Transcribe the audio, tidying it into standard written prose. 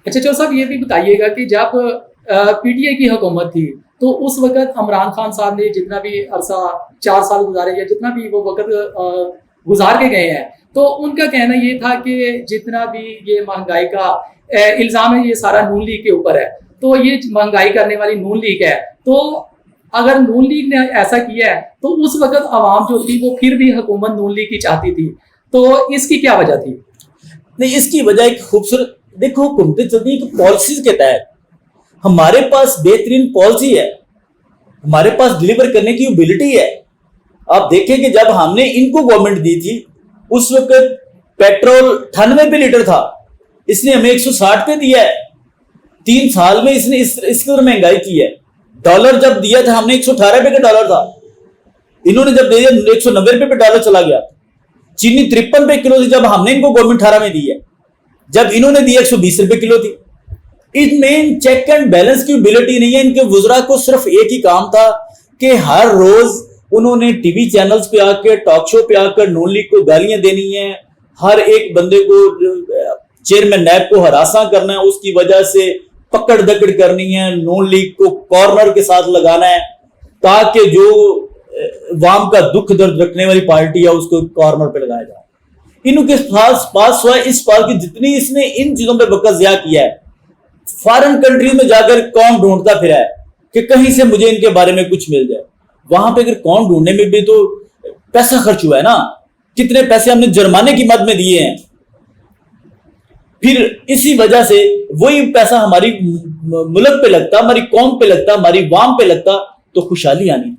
اچھا چور صاحب یہ بھی بتائیے گا کہ جب پی ٹی آئی کی حکومت تھی تو اس وقت عمران خان صاحب نے جتنا بھی عرصہ 4 سال گزارے یا جتنا بھی وہ وقت گزار کے گئے ہیں تو ان کا کہنا یہ تھا کہ جتنا بھی یہ مہنگائی کا الزام ہے یہ سارا نون لیگ کے اوپر ہے، تو یہ مہنگائی کرنے والی نون لیگ ہے، تو اگر نون لیگ نے ایسا کیا ہے تو اس وقت عوام جو تھی وہ پھر بھی حکومت نون لیگ کی چاہتی تھی، تو اس کی کیا وجہ تھی؟ نہیں، اس کی وجہ ایک خوبصورت دیکھو حکومتیں چلتی ہیں کہ پالیسیز کے تحت ہمارے پاس بہترین پالیسی ہے، ہمارے پاس ڈلیور کرنے کی ایبلٹی ہے۔ آپ دیکھیں کہ جب ہم نے ان کو گورنمنٹ دی تھی اس وقت پیٹرول 98 پہ لیٹر تھا، اس نے ہمیں 160 پہ دیا ہے۔ 3 سال میں اس نے اس قدر مہنگائی کی ہے۔ ڈالر جب دیا تھا ہم نے 118 روپے کا ڈالر تھا، انہوں نے جب دیا 190 روپے پہ ڈالر چلا گیا۔ چینی 53 روپے کلو تھی جب ہم نے ان کو گورنمنٹ 18 میں دی ہے، جب انہوں نے دیا 120 روپے کلو تھی۔ ان میں چیک اینڈ بیلنس کی ایبلٹی نہیں ہے۔ ان کے وزراء کو صرف ایک ہی کام تھا کہ ہر روز انہوں نے ٹی وی چینلز پہ آ کے ٹاک شو پہ آ کر نون لیگ کو گالیاں دینی ہیں، ہر ایک بندے کو چیئرمین نیب کو ہراساں کرنا ہے، اس کی وجہ سے پکڑ دکڑ کرنی ہے، نون لیگ کو کارنر کے ساتھ لگانا ہے تاکہ جو عوام کا دکھ درد رکھنے والی پارٹی ہے اس کو کارنر پہ لگایا جائے۔ انہوں کے پاس سوائے اس بات کی جتنی اس نے ان چیزوں پہ وقت ضیاع کیا ہے، فارن کنٹریز میں جا کر کون ڈھونڈتا پھرا ہے کہ کہیں سے مجھے ان کے بارے میں کچھ مل جائے۔ وہاں پہ اگر کون ڈھونڈنے میں بھی تو پیسہ خرچ ہوا ہے نا، کتنے پیسے ہم نے جرمانے کی مد میں دیے ہیں، پھر اسی وجہ سے وہی پیسہ ہماری ملک پہ لگتا، ہماری قوم پہ لگتا، ہماری عوام پہ لگتا تو خوشحالی آنی۔